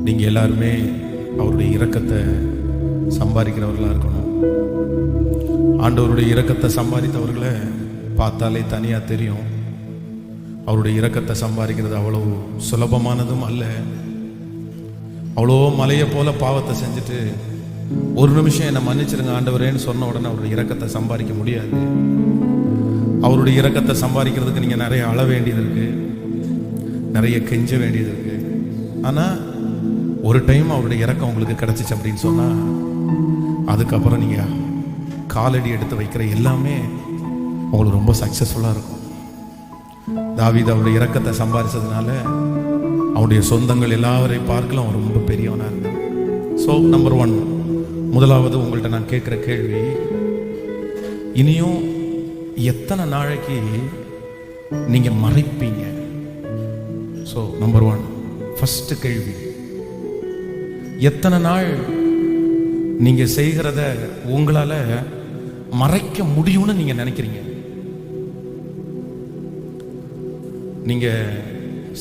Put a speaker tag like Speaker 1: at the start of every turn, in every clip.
Speaker 1: நீங்கள் எல்லாருமே அவருடைய இரக்கத்தை சம்பாதிக்கிறவர்களாக இருக்கணும். ஆண்டவருடைய இரக்கத்தை சம்பாதித்தவர்களை பார்த்தாலே தனியாக தெரியும். அவருடைய இரக்கத்தை சம்பாதிக்கிறது அவ்வளவு சுலபமானதும் அல்ல. அவ்வளோ மலையை போல பாவத்தை செஞ்சுட்டு ஒரு நிமிஷம் என்னை மன்னிச்சிருங்க ஆண்டவரேன்னு சொன்ன உடனே அவருடைய இரக்கத்தை சம்பாதிக்க முடியாது. அவருடைய இரக்கத்தை சம்பாதிக்கிறதுக்கு நீங்கள் நிறைய அழ வேண்டியது இருக்கு, நிறைய கெஞ்ச வேண்டியது இருக்கு. ஆனால் ஒரு டைம் அவருடைய இரக்கம் உங்களுக்கு கிடைச்சிச்சு அப்படின்னு சொன்னால் அதுக்கப்புறம் நீங்கள் காலடி எடுத்து வைக்கிற எல்லாமே உங்களுக்கு ரொம்ப சக்ஸஸ்ஃபுல்லாக இருக்கும். தாவீது அவருடைய இரக்கத்தை சம்பாதிச்சதுனால அவருடைய சொந்தங்கள் எல்லாவரையும் பார்க்கலாம் அவன் ரொம்ப பெரியவனாக இருந்தான். ஸோ நம்பர் 1, முதலாவது உங்கள்கிட்ட நான் கேட்குற கேள்வி, இனியும் எத்தனை நாளைக்கு நீங்க மறைப்பீங்க? ஸோ நம்பர் 1 ஃபர்ஸ்ட் கேள்வி, எத்தனை நாள் நீங்க செய்கிறத உங்களால மறைக்க முடியும்னு நீங்க நினைக்கிறீங்க? நீங்க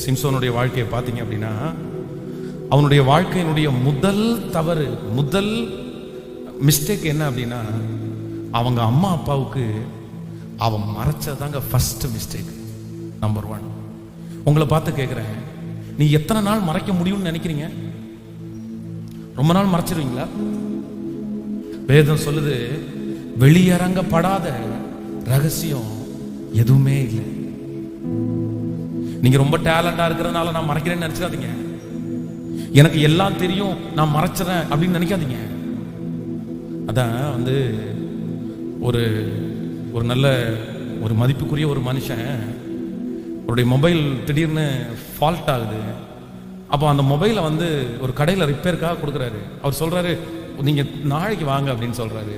Speaker 1: சிம்சோனுடைய வாழ்க்கையை பார்த்தீங்க அப்படின்னா அவனுடைய வாழ்க்கையினுடைய முதல் தவறு, முதல் மிஸ்டேக் என்ன அப்படின்னா அவங்க அம்மா அப்பாவுக்கு அவன் மறைச்சதாங்க ஃபர்ஸ்ட் மிஸ்டேக். நம்பர் 1. உங்களை பார்த்து கேட்குறேன், நீ எத்தனை நாள் மறைக்க முடியும்னு நினைக்கிறீங்க? ரொம்ப நாள் மறைச்சிருவீங்களா? வேதம் சொல்லுது, வெளியரங்கப்படாத ரகசியம் எதுவுமே இல்லை. நீங்க ரொம்ப டேலண்டா இருக்கிறதுனால நான் மறைக்கிறேன்னு நினைச்சிடாதீங்க. எனக்கு எல்லாம் தெரியும் நான் மறைச்சிடறேன் அப்படின்னு நினைக்காதீங்க. அதான் ஒரு ஒரு நல்ல ஒரு மதிப்புக்குரிய ஒரு மனுஷன், அவருடைய மொபைல் திடீர்னு ஃபால்ட் ஆகுது. அப்போ அந்த மொபைலை ஒரு கடையில் ரிப்பேருக்காக கொடுக்குறாரு. அவர் சொல்றாரு, நீங்க நாளைக்கு வாங்க அப்படின்னு சொல்றாரு.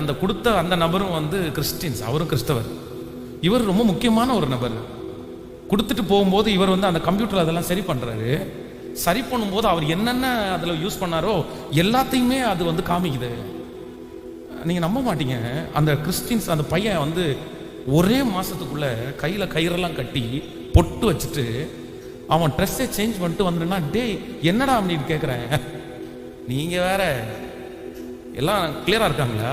Speaker 1: அந்த கொடுத்த அந்த நபரும் கிறிஸ்டின்ஸ், அவரும் கிறிஸ்தவர். இவர் ரொம்ப முக்கியமான ஒரு நபர். கொடுத்துட்டு போகும்போது இவர் அந்த கம்ப்யூட்டர் அதெல்லாம் சரி பண்றாரு. சரி பண்ணும்போது அவர் என்னென்ன அதில் யூஸ் பண்ணாரோ எல்லாத்தையுமே அது காமிக்குது. நீங்க நம்ப மாட்டீங்க, அந்த கிறிஸ்டின்ஸ் அந்த பையன் ஒரே மாசத்துக்குள்ள கையில கயிறெல்லாம் கட்டி பொட்டு வச்சுட்டு அவன் ட்ரெஸ்ஸை சேஞ்ச் பண்ணிட்டு வந்துடுனா, டேய் என்னடா அப்படின்னு கேட்குறேன். நீங்க வேற எல்லாம் கிளியரா இருக்காங்களா?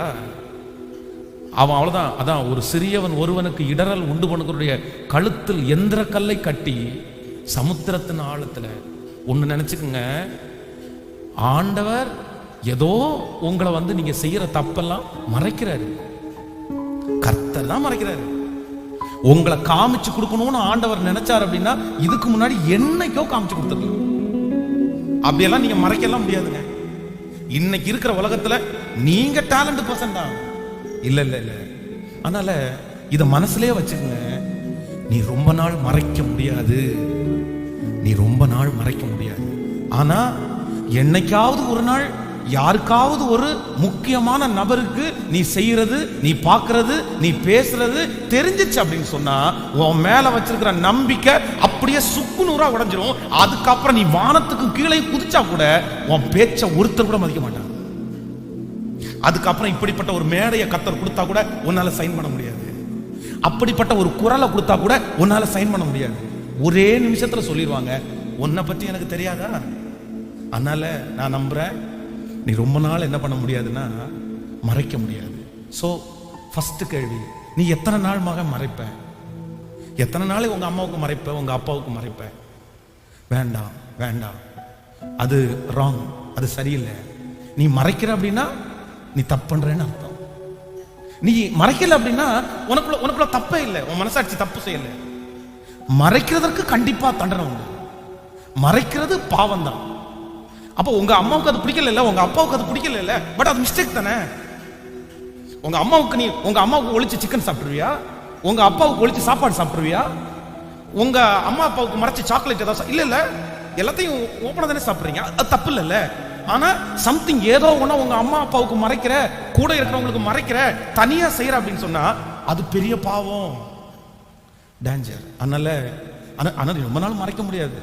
Speaker 1: அவன் அவ்வளவுதான். அதான் ஒரு சிறியவன் ஒருவனுக்கு இடரல் உண்டு பண்ணுடைய கழுத்தில் எந்திர கல்லை கட்டி சமுத்திரத்தின் ஆழத்துல. ஒண்ணு நினைச்சுக்குங்க, ஆண்டவர் ஏதோ உங்களை நீங்க செய்யற தப்பெல்லாம் மறைக்கிறாரு. கர்த்தர் தான் மறைக்கிறாரு. உங்களை காமிச்சு கொடுக்கணும்னு ஆண்டவர் நினைச்சார் அப்படின்னா இதுக்கு முன்னாடி என்னைக்கோ காமிச்சு கொடுத்துருக்கலாம். அப்படியெல்லாம் நீங்க மறைக்கலாம் முடியாதுங்க. இன்னைக்கு இருக்கிற உலகத்துல நீங்க டேலண்ட் பர்சன் தான். இல்ல இல்ல இல்ல. அதனால இத மனசுலயே வச்சுக்கங்க, நீ ரொம்ப நாள் மறைக்க முடியாது, நீ ரொம்ப நாள் மறைக்க முடியாது. ஆனா என்னைக்காவது ஒரு நாள் யாருக்காவது ஒரு முக்கியமான நபருக்கு நீ செய்யறது, நீ பார்க்கறது, நீ பேசுறது தெரிஞ்சிச்சு அப்படின்னு சொன்னா உன் மேல வச்சிருக்கிற நம்பிக்கை அப்படியே சுக்கு நூறா உடைஞ்சிரும். அதுக்கப்புறம் நீ வானத்துக்கு கீழே குதிச்சா கூட உன் பேச்ச ஒருத்தர் கூட மதிக்க மாட்டாங்க. அதுக்கப்புறம் இப்படிப்பட்ட ஒரு மேடையை கர்த்தர் கொடுத்தா கூட உன்னால சைன் பண்ண முடியாது. அப்படிப்பட்ட ஒரு குரலை கொடுத்தா கூட உன்னால சைன் பண்ண முடியாது. ஒரே நிமிஷத்துல சொல்லிடுவாங்க, உன்னை பத்தி எனக்கு தெரியாதா? அதனால நான் நம்புறேன், நீ ரொம்ப நாள் என்ன பண்ண முடியாதுன்னா மறைக்க முடியாது. ஸோ ஃபர்ஸ்ட் கேள்வி, நீ எத்தனை நாள் மறைப்ப? எத்தனை நாள் உங்க அம்மாவுக்கு மறைப்ப, உங்க அப்பாவுக்கு மறைப்ப? வேண்டாம் வேண்டாம், அது ராங், அது சரியில்லை. நீ மறைக்கிற அப்படின்னா நீ தப்பு பண்றேன்னு அர்த்தம். நீ மறைக்கல அப்படின்னா உனக்குள்ள தப்பே இல்லை, உன் மனசாட்சி தப்பு செய்யல. மறைக்கிறதற்கு கண்டிப்பா தண்டனை உண்டு. மறைக்கிறது பாவம் தான். அப்போ உங்க அம்மாவுக்கு அது பிடிக்கல இல்ல, உங்க அப்பாவுக்கு அது பிடிக்கல இல்ல, பட் அது மிஸ்டேக் தானே. உங்க அம்மாவுக்கு ஒளிச்சு சிக்கன் சாப்பிடுவியா? உங்க அப்பாவுக்கு ஒளிச்சு சாப்பாடு சாப்பிடுவியா? உங்க அம்மா அப்பாவுக்கு மறைச்சு சாக்லேட் ஏதாவது இல்ல இல்ல, எல்லாத்தையும் ஓப்பனா தானே சாப்பிடுறீங்க, அது தப்பு இல்ல. ஆனா சம்திங் ஏதோ ஒண்ணு உங்க அம்மா அப்பாவுக்கு மறைக்கிற, கூட இருக்கிறவங்களுக்கு மறைக்கிற, தனியா செய்யற அப்படின்னு சொன்னா அது பெரிய பாவம், டேஞ்சர். அதனால ரொம்ப நாள் மறைக்க முடியாது,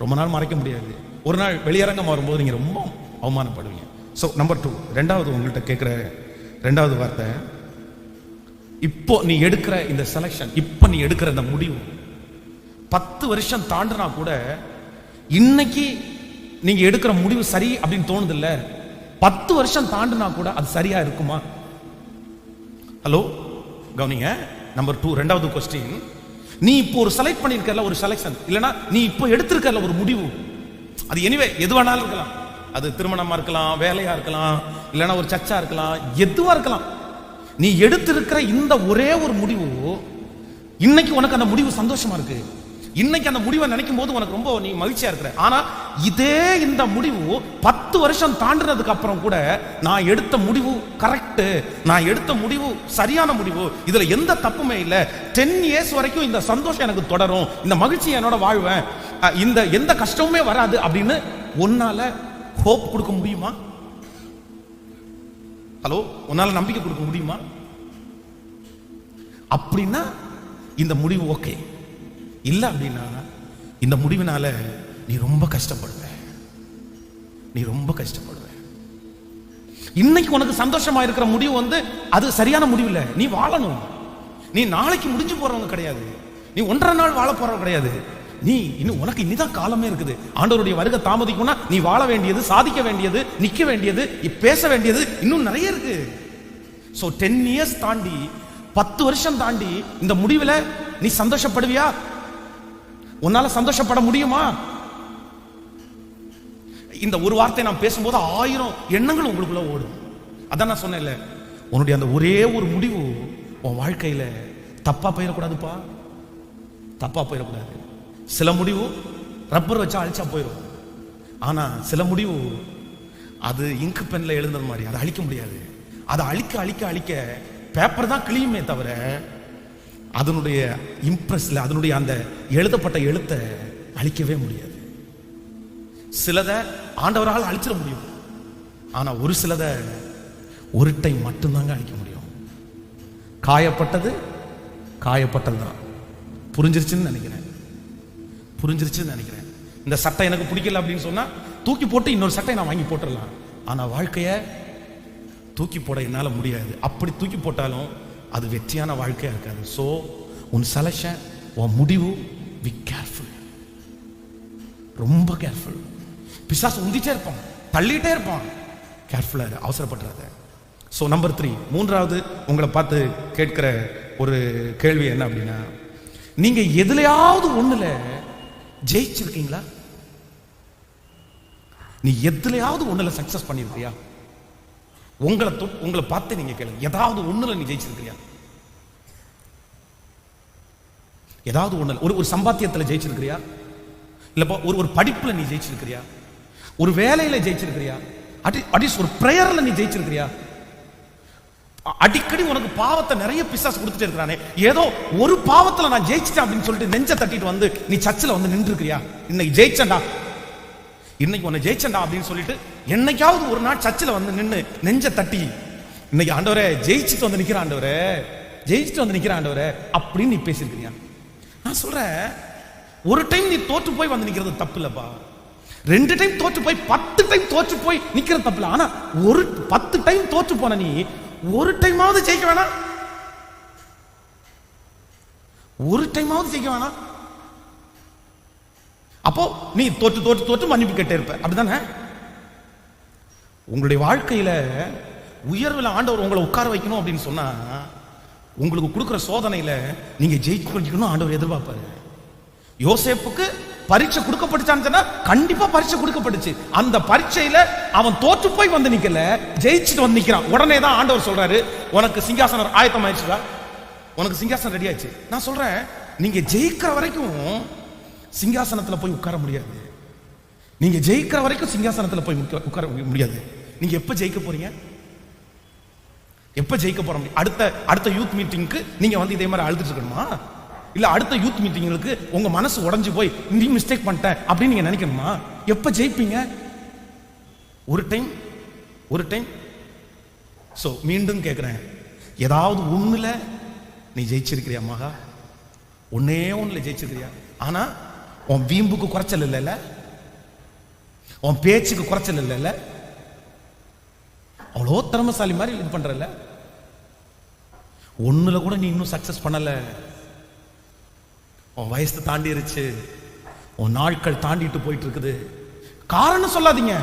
Speaker 1: ரொம்ப நாள் மறைக்க முடியாது. ஒரு நாள் வெளியரங்கம் வரும்போது நீங்க ரொம்ப அவமானப்படுவீங்க. ஸோ நம்பர் 2, ரெண்டாவது உங்கள்கிட்ட கேட்குற ரெண்டாவது வார்த்தை, இப்போ நீ எடுக்கிற இந்த செலக்ஷன், இப்போ நீ எடுக்கிற இந்த முடிவு 10 வருஷம் தாண்டினா கூட இன்னைக்கு நீங்க எடுக்கிற முடிவு சரி அப்படின்னு தோணுது இல்ல, 10 வருஷம் தாண்டினா கூட அது சரியா இருக்குமா? ஹலோ, கவனிங்க. நம்பர் 2, ரெண்டாவது கொஸ்டின். நீ இப்போ ஒரு செலக்ட் பண்ணிருக்கல, ஒரு செலக்ஷன் இல்லனா நீ இப்போ எடுத்திருக்கல ஒரு முடிவு, அது எனிவே எது வேணாலும் இருக்கலாம். அது திருமணமா இருக்கலாம், வேலையா இருக்கலாம், இல்லனா ஒரு சர்ச்சா இருக்கலாம், எதுவா இருக்கலாம். நீ எடுத்திருக்கிற இந்த ஒரே ஒரு முடிவு, இன்னைக்கு உனக்கு அந்த முடிவு சந்தோஷமா இருக்கு, இன்னைக்கு அந்த முடிவை நினைக்கும் போது உனக்கு ரொம்ப நீ மகிழ்ச்சியா இருக்கிற. ஆனா இதே இந்த முடிவு 10 வருஷம் தாண்டினதுக்கு அப்புறம் கூட நான் எடுத்த முடிவு கரெக்ட், நான் எடுத்த முடிவு சரியான முடிவு, இதுல எந்த தப்புமே இல்லை, 10 இயர்ஸ் வரைக்கும் இந்த சந்தோஷம் எனக்கு தொடரும், இந்த மகிழ்ச்சி என்னோட வாழ்வேன், இந்த எந்த கஷ்டமுமே வராது அப்படின்னு உன்னால ஹோப் கொடுக்க முடியுமா? ஹலோ, உன்னால நம்பிக்கை கொடுக்க முடியுமா? அப்படின்னா இந்த முடிவு ஓகே. இல்ல அப்படின்னா இந்த முடிவினால நீ ரொம்ப கஷ்டப்படுவ, நீ ரொம்ப கஷ்டப்படுவ. இன்னைக்கு உனக்கு சந்தோஷமா இருக்கிற முடிவு அது சரியான முடிவு இல்ல. நீ வாழணும். நீ நாளைக்கு முடிஞ்சு போறவங்க கிடையாது, நீ 1.5 நாள் வாழ போறவங்க கிடையாது. நீ இன்னும் உனக்கு இனிதான் காலமே இருக்குது. ஆண்டவருடைய வருகை தாமதிக்கும்னா நீ வாழ வேண்டியது, சாதிக்க வேண்டியது, நிக்க வேண்டியது, பேச வேண்டியது இன்னும் நிறைய இருக்கு. சோ 10 இயர்ஸ் தாண்டி 10 வருஷம் தாண்டி இந்த முடிவுல நீ சந்தோஷப்படுவியா? உன்னால சந்தோஷப்பட முடியுமா? இந்த ஒரு வார்த்தை நான் பேசும்போது 1000 எண்ணங்கள் உங்களுக்குள்ள ஓடும். அதான் நான் சொன்னேன்ல, உன்னுடைய அந்த ஒரே ஒரு முடிவு உன் வாழ்க்கையில தப்பா போயிடக்கூடாதுப்பா, தப்பா போயிடக்கூடாது. சில முடிவு ரப்பர் வச்சா அழிச்சா போயிடும். ஆனா சில முடிவு அது இங்க் பென்ல எழுதுறது மாதிரி, அதை அழிக்க முடியாது. அதை அழிக்க அழிக்க அழிக்க பேப்பர் தான் கிளியுமே தவிர அதனுடைய இம்ப்ரெஸ்ல, அதனுடைய அந்த எழுதப்பட்ட எழுத்தை அழிக்கவே முடியாது. சிலதை ஆண்டவரால் அழிச்சிட முடியும், ஆனா ஒரு சிலதை ஒரு டைம் மட்டும்தாங்க அழிக்க முடியும். காயப்பட்டது காயப்பட்டதுதான். புரிஞ்சிருச்சுன்னு நினைக்கிறேன், புரிஞ்சிருச்சுன்னு நினைக்கிறேன். இந்த சட்டை எனக்கு பிடிக்கல அப்படின்னு சொன்னா தூக்கி போட்டு இன்னொரு சட்டை நான் வாங்கி போட்டுடலாம். ஆனா வாழ்க்கைய தூக்கி போட என்னால முடியாது. அப்படி தூக்கி போட்டாலும் அது வெற்றியான வாழ்க்கையா இருக்காது. சோ உன் செலக்ஷன், உன் முடிவு, பி கேர்ஃபுல், ரொம்ப கேர்ஃபுல். பிசாசு உந்திட்டே இருப்பான், தள்ளிட்டே இருப்பான், கேர்ஃபுல்லா இரு, அவசரப்பட்டுறாத. சோ நம்பர் 3, மூன்றாவது உங்களை பார்த்து கேட்கிற ஒரு கேள்வி என்ன அப்படின்னா, நீங்க எதுலயாவது ஒண்ணுல ஜெயிச்சிருக்கீங்களா? நீ எதுலயாவது ஒண்ணுல சக்சஸ் பண்ணிருக்கியா? உங்களை பார்த்து நீங்க கேளுங்க, ஏதாவது ஒண்ணுல நீ ஜெயிச்சிருக்கியா? ஏதாவது ஒண்ணுல, ஒரு சம்பாத்தியத்துல ஜெயிச்சிருக்கியா? இல்ல ஒரு படிப்புல நீ ஜெயிச்சிருக்கியா? ஒரு வேலையில ஜெயிச்சிருக்கியா? அட்லீஸ்ட் ஒரு பிரேயர்ல நீ ஜெயிச்சிருக்கியா? அடிக்கடி உனக்கு பாவத்தை நிறைய பிசாசு கொடுத்துட்டே இருக்கிறானே, ஏதோ ஒரு பாவத்துல நான் ஜெயிச்சிட்டேன் அப்படின்னு சொல்லிட்டு நெஞ்ச தட்டிட்டு வந்து நீ சர்ச்சில் வந்து நின்று இருக்கிறியா? இன்னைக்கு ஜெயிச்சண்டா, இன்னைக்கு உன்னை ஜெயிச்சண்டா அப்படின்னு சொல்லிட்டு என்னைக்காவது ஒரு நாள் சர்ச்சில் வந்து நின்று நெஞ்ச தட்டி, இன்னைக்கு ஆண்டவரே ஜெயிச்சுட்டு வந்து நிக்கிற ஆண்டவரே, ஜெயிச்சுட்டு வந்து நிக்கிற ஆண்டவரே அப்படின்னு நீ பேசியிருக்கிறியா? நான் சொல்றேன், ஒரு டைம் நீ தோற்று போய் வந்து நிக்கிறது தப்பு இல்லப்பா. 2 டைம் தோற்று போய் 10 டைம் தோற்று போய் நிக்கிறது தப்பு இல்ல. ஆனா ஒரு 10 டைம் தோற்று போன நீ ஒரு டைமாவது ஜெயிக்க வேணாம்? ஒரு டைமாவது ஜெயிக்க வேணாம்? அப்போ நீ தோற்று தோற்று தோற்று மன்னிப்பு கேட்டே இருப்ப, அப்படிதானே? உங்களுடைய வாழ்க்கையில உயர்வில் ஆண்டவர் உங்களை உட்கார வைக்கணும் அப்படின்னு சொன்னா, உங்களுக்கு கொடுக்கிற சோதனையில நீங்க ஜெயிக்கணும் ஆண்டவர் எதிர்பார்ப்பாரு. யோசேப்புக்கு பரீட்சை கொடுக்கப்பட்டுச்சான்னு கண்டிப்பா பரீட்சை கொடுக்கப்பட்டுச்சு. அந்த பரீட்சையில அவன் தோற்று போய் வந்து நிக்கல, ஜெயிச்சுட்டு வந்து நிக்கிறான். உடனே தான் ஆண்டவர் சொல்றாரு, உனக்கு சிங்காசனம் ஆயத்தம் ஆயிடுச்சுடா, உனக்கு சிங்காசனம் ரெடி ஆயிடுச்சு. நான் சொல்றேன், நீங்க ஜெயிக்கிற வரைக்கும் சிங்காசனத்துல போய் உட்கார முடியாது. நீங்க ஜெயிக்கிற வரைக்கும் சிங்காசனத்துல போய் உட்கார முடியாது. நீங்க எப்ப ஜெயிக்க போறீங்க? எப்ப ஜெயிக்க போறோம்? அடுத்த யூத் மீட்டிங்க்கு நீங்க வந்து இதே மாதிரி அழுதுட்டு இருக்கணுமா? இல்ல அடுத்த யூத் மீட்டிங்களுக்கு உங்க மனசு உடைஞ்சு போய் நீ மிஸ்டேக் பண்ணிட்ட அப்படின்னு நீங்க நினைக்கணுமா? எப்ப ஜெயிப்பீங்க? ஒரு டைம், ஒரு டைம். சோ மீண்டும் கேட்கிறேன், ஏதாவது ஒண்ணுல நீ ஜெயிச்சிருக்கிறியா மகா? ஒன்னே ஒண்ணுல ஜெயிச்சிருக்கிறியா? ஆனா உன் வீம்புக்கு குறைச்சல் இல்லைல்ல, உன் பேச்சுக்கு குறைச்சல் இல்லைல்ல, அவ்வளோ திறமைசாலி மாதிரி இது பண்றல, ஒண்ணுல கூட நீ இன்னும் சக்சஸ் பண்ணல. உன் வயசு தாண்டிருச்சு, உன் நாட்கள் தாண்டிட்டு போயிட்டு இருக்குது. காரணம் சொல்லாதீங்க.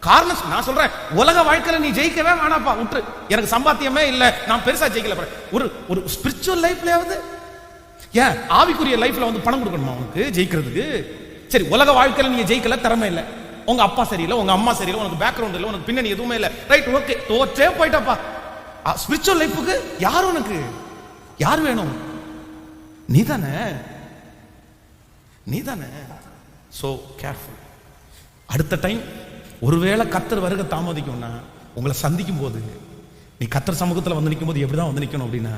Speaker 1: காரணம் நான் சொல்றேன், உலக வாழ்க்கையில நீ ஜெயிக்கவே வேணாப்பா, விட்டுரு. எனக்கு சம்பாத்தியமே இல்லை, நான் பெருசா ஜெயிக்கல. ஒரு ஸ்பிரிச்சுவல் லைஃப்லயாவது, ஏன் ஆவிக்குரிய லைஃப்ல வந்து பணம் கொடுக்கணுமா உனக்கு ஜெயிக்கிறதுக்கு? சரி, உலக வாழ்க்கையில நீங்க ஜெயிக்கல, திறமை இல்லை, உங்க அப்பா சரியில்லை, உங்க அம்மா சரியில்லை, உனக்கு பேக்ரவுண்ட் இல்லை, உனக்கு பின்னணி எதுவுமே இல்லை, ரைட், ஓகே, தோற்றே போயிட்டப்பா. ஸ்பிரிச்சுவல் லைஃபுக்கு யார் உனக்கு? யார் வேணும்? நீதானே, நீதானே. So careful. அடுத்த டைம் ஒருவேளை கர்த்தர் வருகை தாமதிக்கும்னா, உங்களை சந்திக்கும் போது நீ கர்த்தர் சமூகத்தில் வந்து நிற்கும் போது எப்படிதான் வந்து நிற்கணும் அப்படின்னா,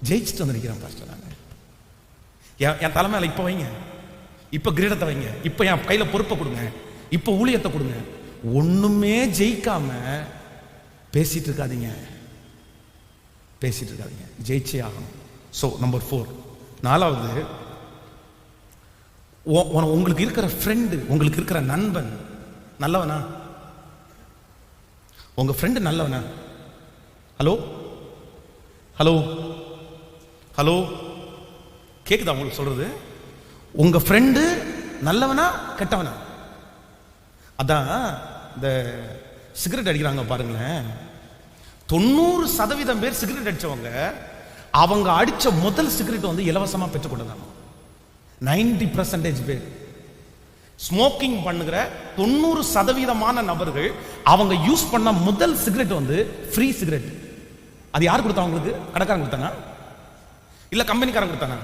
Speaker 1: ஜெயிச்சுட்டு வந்து நிற்கிறேன் பாஸ்டர், நான் என் தலைமையில இப்ப வைங்க, இப்ப கிரீடத்தை வைங்க, இப்ப என் கையில பொறுப்பை கொடுங்க, இப்ப ஊழியத்தை கொடுங்க. ஒண்ணுமே ஜெயிக்காம பேசிட்டு இருக்காதீங்க, பேசிட்டு இருக்காதீங்க, ஜெயிச்சே ஆகணும். ஸோ நம்பர் 4, 4வது, உங்களுக்கு இருக்கிற ஃப்ரெண்டு, உங்களுக்கு இருக்கிற நண்பன் நல்லவனா? உங்க ஃப்ரெண்டு நல்லவனா? ஹலோ ஹலோ ஹலோ, கேக்குதா உங்களுக்கு சொல்றது? உங்க ஃப்ரெண்டு நல்லவனா கெட்டவனா? அதான் இந்த சிகரெட் அடிக்கிறாங்க பாருங்களேன், 90% பேர் சிகரெட் அடிச்சவங்க அவங்க அடிச்ச முதல் சிகரெட் வந்து இலவசமா பெற்றுக்கொண்டதாங்க. 90% பேர் ஸ்மோக்கிங் பண்ணுகிற 90% நபர்கள் அவங்க யூஸ் பண்ண முதல் சிகரெட் வந்து ஃப்ரீ சிகரெட். அது யார் கொடுத்தா உங்களுக்கு? கடைக்காரன் கொடுத்தானா இல்ல கம்பெனிக்காரன் கொடுத்தானா?